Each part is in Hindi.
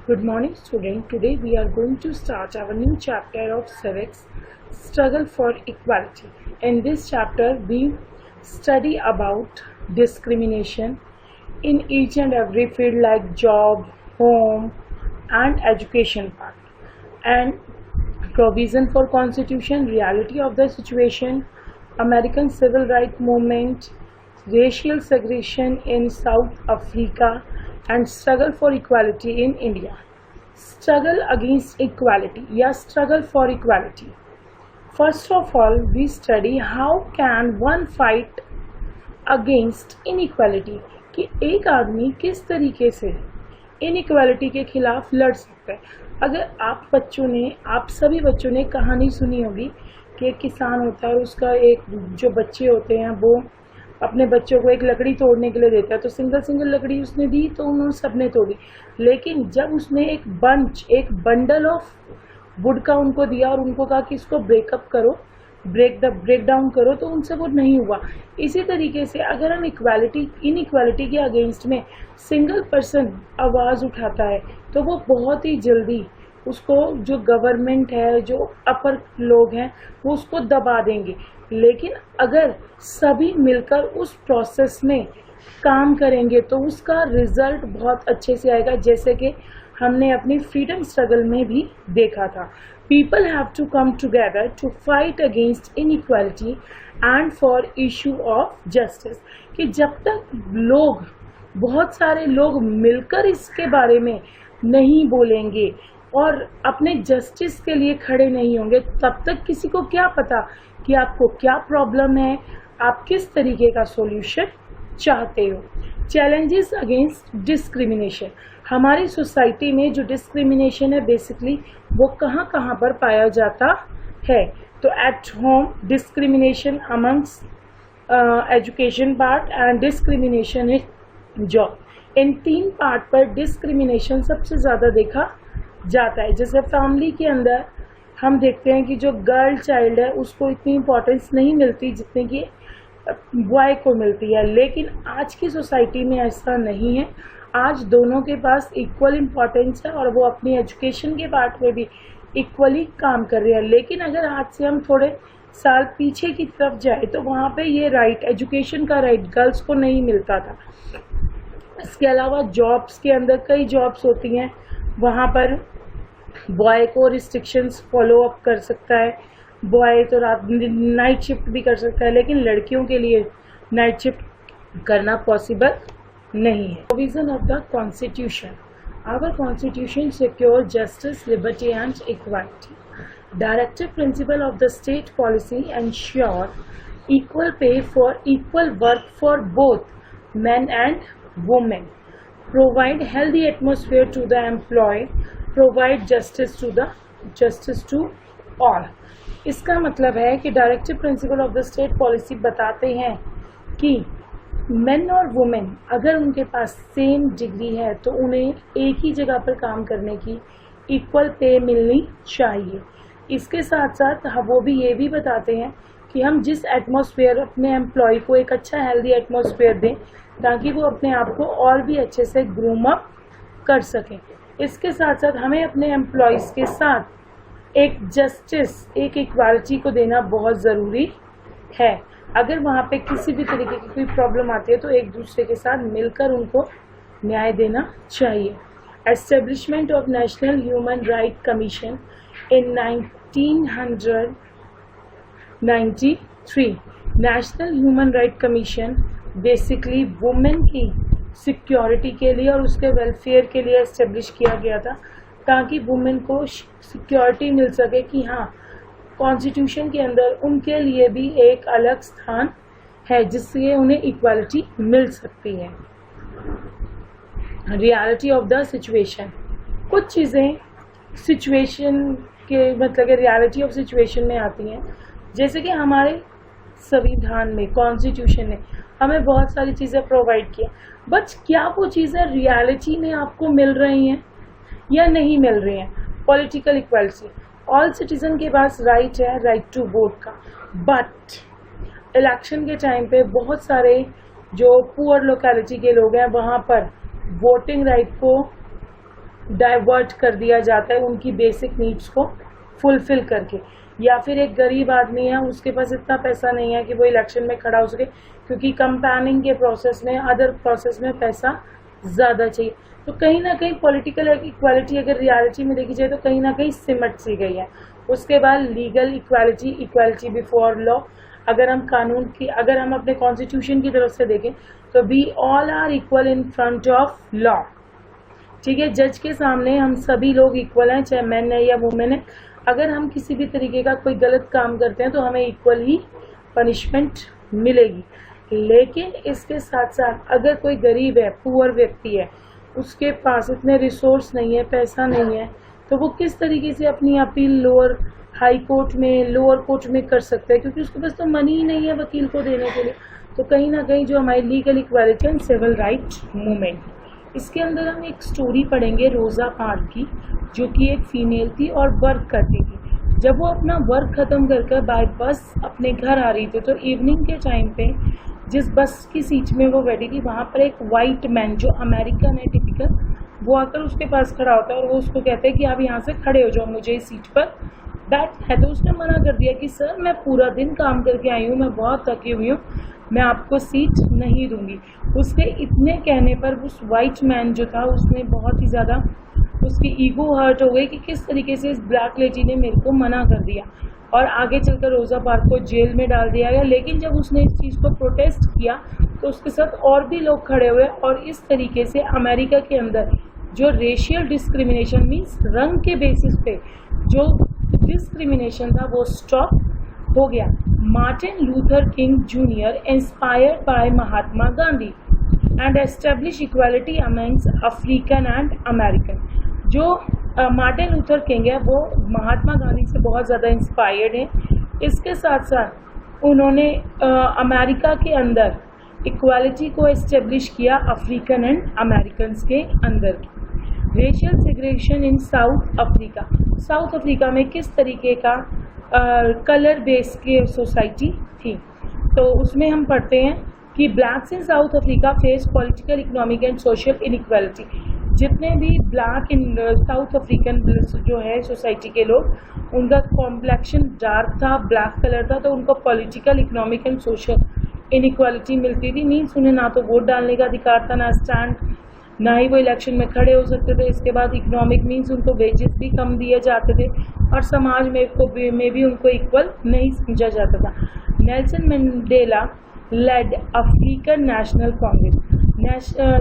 Good morning, student. Today we are going to start our new chapter of civics, struggle for equality. In this chapter, we study about discrimination in each and every field like job, home, and education part, and provision for constitution, reality of the situation, American civil rights movement, racial segregation in South Africa, and struggle for equality in India. Struggle against equality या struggle for equality. First of all, we study how can one fight against inequality कि एक आदमी किस तरीके से inequality के खिलाफ लड़ सकता है. अगर आप सभी बच्चों ने कहानी सुनी होगी कि एक किसान होता है और उसका एक जो बच्चे होते हैं वो अपने बच्चों को एक लकड़ी तोड़ने के लिए देता है, तो सिंगल लकड़ी उसने दी तो उन्होंने सबने तोड़ी. लेकिन जब उसने एक बंडल ऑफ वुड का उनको दिया और उनको कहा कि इसको ब्रेक डाउन करो, तो उनसे वो नहीं हुआ. इसी तरीके से अगर हम इनइक्वालिटी के अगेंस्ट में सिंगल पर्सन आवाज़ उठाता है तो वो बहुत ही जल्दी उसको जो गवर्नमेंट है, जो अपर लोग हैं, वो उसको दबा देंगे. लेकिन अगर सभी मिलकर उस प्रोसेस में काम करेंगे तो उसका रिजल्ट बहुत अच्छे से आएगा, जैसे कि हमने अपनी फ्रीडम स्ट्रगल में भी देखा था. People have to come together to fight against inequality and for issue of justice. कि जब तक बहुत सारे लोग मिलकर इसके बारे में नहीं बोलेंगे और अपने जस्टिस के लिए खड़े नहीं होंगे, तब तक किसी को क्या पता कि आपको क्या प्रॉब्लम है, आप किस तरीके का सॉल्यूशन चाहते हो. Challenges against discrimination. हमारी सोसाइटी में जो डिस्क्रिमिनेशन है बेसिकली वो कहाँ पर पाया जाता है. तो at home discrimination amongst education part and discrimination in job. In 3 part पर डिस्क्रिमिनेशन सबसे ज़्यादा देखा जाता है. जैसे फैमिली के अंदर हम देखते हैं कि जो गर्ल चाइल्ड है उसको इतनी इम्पोर्टेंस नहीं मिलती जितनी कि बॉय को मिलती है. लेकिन आज की सोसाइटी में ऐसा नहीं है. आज दोनों के पास इक्वल इम्पोर्टेंस है और वो अपनी एजुकेशन के पार्ट में भी इक्वली काम कर रहे हैं. लेकिन अगर आज से हम थोड़े साल पीछे की तरफ जाए तो वहाँ पे ये राइट, एजुकेशन का राइट गर्ल्स को नहीं मिलता था. इसके अलावा जॉब्स के अंदर कई जॉब्स होती हैं, वहाँ पर बॉय को रिस्ट्रिक्शंस फॉलो अप कर सकता है. बॉय तो रात नाइट शिफ्ट भी कर सकता है, लेकिन लड़कियों के लिए नाइट शिफ्ट करना पॉसिबल नहीं है. Provision of the constitution. Our constitution secure justice, liberty and equality. Directive principle of the state policy ensure equal pay for equal work for both men and women. Provide healthy atmosphere to the employee. Provide justice to all. इसका मतलब है कि directive principle of the state policy बताते हैं कि मेन और वुमेन अगर उनके पास सेम डिग्री है तो उन्हें एक ही जगह पर काम करने की इक्वल पे मिलनी चाहिए. इसके साथ साथ वो भी ये भी बताते हैं कि हम जिस एटमॉस्फेयर अपने एम्प्लॉय को एक अच्छा हेल्दी एटमॉस्फेयर दें ताकि वो अपने आप को और भी अच्छे से ग्रूम अप कर सकें. इसके साथ साथ हमें अपने एम्प्लॉयज़ के साथ एक जस्टिस, एक इक्वालिटी को देना बहुत ज़रूरी है. अगर वहाँ पे किसी भी तरीके की कोई प्रॉब्लम आती है तो एक दूसरे के साथ मिलकर उनको न्याय देना चाहिए. Establishment of national human right commission in 1993. National human right commission basically women की सिक्योरिटी के लिए और उसके वेलफेयर के लिए एस्टेब्लिश किया गया था ताकि वुमेन को सिक्योरिटी मिल सके कि हाँ, कॉन्स्टिट्यूशन के अंदर उनके लिए भी एक अलग स्थान है जिससे उन्हें इक्वालिटी मिल सकती है. Reality of the situation. कुछ चीज़ें सिचुएशन के मतलब रियलिटी ऑफ सिचुएशन में आती हैं, जैसे कि हमारे संविधान में, कॉन्स्टिट्यूशन ने हमें बहुत सारी चीज़ें प्रोवाइड किया, बट क्या वो चीज़ें रियलिटी में आपको मिल रही हैं या नहीं मिल रही हैं. Political equality. ऑल सिटीजन के पास राइट है, राइट टू वोट का, बट इलेक्शन के टाइम पे बहुत सारे जो पुअर लोकेलिटी के लोग हैं वहाँ पर वोटिंग राइट को डाइवर्ट कर दिया जाता है उनकी बेसिक नीड्स को फुलफिल करके। या फिर एक गरीब आदमी है, उसके पास इतना पैसा नहीं है कि वो इलेक्शन में खड़ा हो सके, क्योंकि कंपेनिंग के प्रोसेस में, अदर प्रोसेस में पैसा ज़्यादा चाहिए। तो कहीं ना कहीं पॉलिटिकल इक्वालिटी अगर रियलिटी में देखी जाए तो कहीं ना कहीं सिमट सी गई है। उसके बाद legal equality, equality before law. अगर हम अपने कॉन्स्टिट्यूशन की तरफ से देखें तो we all are equal in front of law. ठीक है, जज के सामने हम सभी लोग इक्वल हैं, चाहे मैन है या वुमेन है। अगर हम किसी भी तरीके का कोई गलत काम करते हैं तो हमें इक्वल ही पनिशमेंट मिलेगी। लेकिन इसके साथ साथ अगर कोई गरीब है, पुअर व्यक्ति है, उसके पास इतने रिसोर्स नहीं है, पैसा नहीं है, तो वो किस तरीके से अपनी अपील लोअर कोर्ट में कर सकता है, क्योंकि उसके पास तो मनी ही नहीं है वकील को देने के लिए। तो कहीं ना कहीं जो हमारी legal equality and civil right movement, इसके अंदर हम एक स्टोरी पढ़ेंगे रोज़ा पार्क की, जो कि एक फीमेल थी और वर्क करती थी। जब वो अपना वर्क ख़त्म कर बाय बस अपने घर आ रही थी तो इवनिंग के टाइम पे जिस बस की सीट में वो बैठी थी, वहाँ पर एक वाइट मैन, जो अमेरिकन है टिपिकल, वो आकर उसके पास खड़ा होता है और वो उसको कहते हैं कि आप यहाँ से खड़े हो जाओ, मुझे इस सीट पर बैठना है। तो उसने मना कर दिया कि सर मैं पूरा दिन काम करके आई हूँ, मैं बहुत थकी हुई हूँ, मैं आपको सीट नहीं दूंगी। उसके इतने कहने पर उस वाइट मैन जो था, उसने बहुत ही ज़्यादा, उसकी ईगो हर्ट हो गई कि किस तरीके से इस ब्लैक लेडी ने मेरे को मना कर दिया, और आगे चलकर रोज़ा पार्क को जेल में डाल दिया गया। लेकिन जब उसने इस चीज़ को प्रोटेस्ट किया तो उसके साथ और भी लोग खड़े हुए, और इस तरीके से अमेरिका के अंदर जो रेशियल डिस्क्रिमिनेशन मीन्स रंग के बेसिस पे जो डिस्क्रिमिनेशन था वो स्टॉप हो गया। Martin Luther king junior inspired by Mahatma Gandhi and establish equality amongst African and American. जो मार्टिन लूथर किंग है वो महात्मा गांधी से बहुत ज़्यादा इंस्पायर्ड है। इसके साथ साथ उन्होंने अमेरिका के अंदर इक्वालिटी को एस्टेब्लिश किया अफ्रीकन एंड अमेरिकन के अंदर। रेशियल सेग्रेगेशन इन साउथ अफ्रीका में किस तरीके का कलर बेस की सोसाइटी थी, तो उसमें हम पढ़ते हैं कि blacks in south Africa face political, economic and social inequality. जितने भी ब्लैक इन साउथ अफ्रीकन जो है सोसाइटी के लोग, उनका कॉम्प्लेक्शन डार्क था, ब्लैक कलर था, तो उनको political, economic and social inequality मिलती थी। मीन्स उन्हें ना तो वोट डालने का अधिकार था, ना स्टैंड, ना ही वो इलेक्शन में खड़े हो सकते थे। इसके बाद इकोनॉमिक मीन्स उनको वेजेस भी कम दिए जाते थे, और समाज में भी उनको इक्वल नहीं समझा जाता था। Nelson Mandela led African National Congress.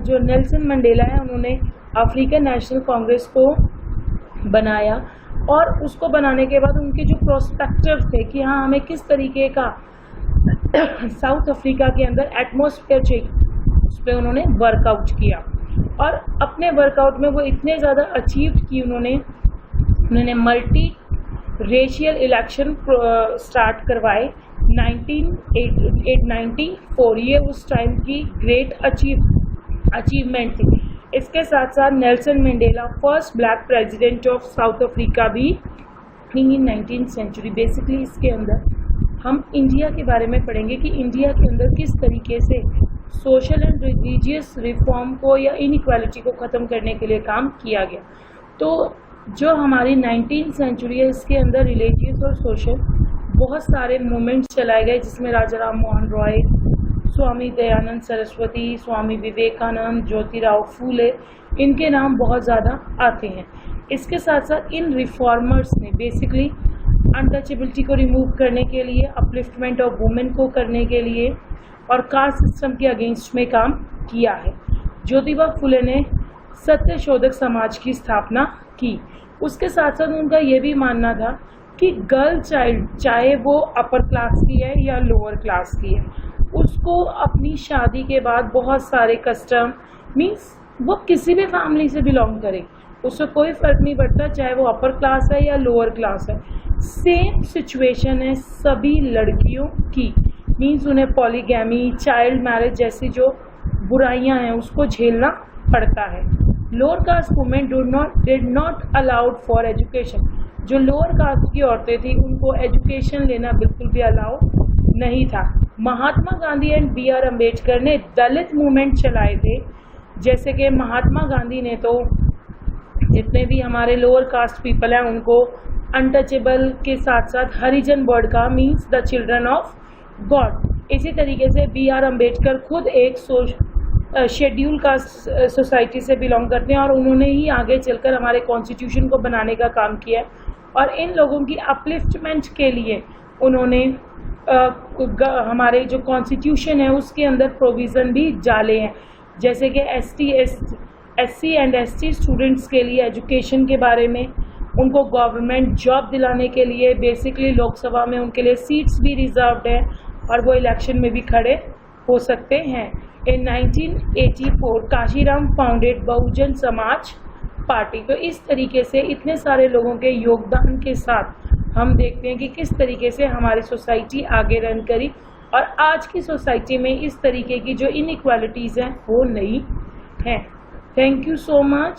जो नेल्सन मंडेला है, उन्होंने अफ्रीकन नेशनल कांग्रेस को बनाया, और उसको बनाने के बाद उनके जो प्रोस्पेक्टिव थे कि हाँ हमें किस तरीके का साउथ अफ्रीका के अंदर एटमॉस्फेयर चाहिए, उस पर उन्होंने वर्कआउट किया, और अपने वर्कआउट में वो इतने ज़्यादा अचीव की उन्होंने मल्टी रेशियल इलेक्शन स्टार्ट करवाए 1994। ये उस टाइम की ग्रेट अचीवमेंट थी। इसके साथ साथ Nelson Mandela first black president of south Africa भी इन 19th सेंचुरी। बेसिकली इसके अंदर हम इंडिया के बारे में पढ़ेंगे कि इंडिया के अंदर किस तरीके से सोशल एंड रिलीजियस रिफॉर्म को या इनइक्वालिटी को ख़त्म करने के लिए काम किया गया। तो जो हमारी 19th सेंचुरी है, इसके अंदर रिलीजियस और सोशल बहुत सारे मूवमेंट्स चलाए गए, जिसमें राजा राम मोहन रॉय, स्वामी दयानंद सरस्वती, स्वामी विवेकानंद, ज्योतिराव फूले, इनके नाम बहुत ज़्यादा आते हैं। इसके साथ साथ इन रिफॉर्मर्स ने बेसिकली अनटचेबिलिटी को रिमूव करने के लिए, अपलिफ्टमेंट ऑफ वुमेन को करने के लिए, और कास्ट सिस्टम के अगेंस्ट में काम किया है। ज्योतिबा फुले ने सत्यशोधक समाज की स्थापना की। उसके साथ साथ उनका ये भी मानना था कि गर्ल चाइल्ड, चाहे वो अपर क्लास की है या लोअर क्लास की है, उसको अपनी शादी के बाद बहुत सारे कस्टम, मीन्स वो किसी भी फैमिली से बिलोंग करे, उससे कोई फ़र्क नहीं पड़ता, चाहे वो अपर क्लास है या लोअर क्लास है, सेम सिचुएशन है सभी लड़कियों की। मीन्स उन्हें पॉलीगैमी, चाइल्ड मैरिज जैसी जो बुराइयां हैं उसको झेलना पड़ता है। Lower caste women did not allowed for education. जो लोअर कास्ट की औरतें थी उनको एजुकेशन लेना बिल्कुल भी अलाउ नहीं था। Mahatma Gandhi and B.R. अम्बेडकर ने दलित मूवमेंट चलाए थे। जैसे कि महात्मा गांधी ने तो जितने भी हमारे लोअर कास्ट पीपल हैं उनको अनटचेबल के साथ साथ हरिजन वर्ड का means the children of God. इसी तरीके से बी आर अम्बेडकर खुद एक शेड्यूल कास्ट सोसाइटी से बिलोंग करते हैं और उन्होंने ही आगे चलकर हमारे कॉन्स्टिट्यूशन को बनाने का काम किया है और इन लोगों की अपलिफ्टमेंट के लिए उन्होंने हमारे जो कॉन्स्टिट्यूशन है उसके अंदर प्रोविज़न भी डाले हैं, जैसे कि SC एंड ST स्टूडेंट्स के लिए एजुकेशन के बारे में, उनको गवर्नमेंट जॉब दिलाने के लिए बेसिकली लोकसभा में उनके लिए सीट्स भी रिजर्व्ड हैं और वो इलेक्शन में भी खड़े हो सकते हैं। इन 1984 काशीराम फाउंडेड बहुजन समाज पार्टी। तो इस तरीके से इतने सारे लोगों के योगदान के साथ हम देखते हैं कि किस तरीके से हमारी सोसाइटी आगे रन करी और आज की सोसाइटी में इस तरीके की जो इनइक्वालिटीज़ हैं वो नहीं हैं। Thank you so much.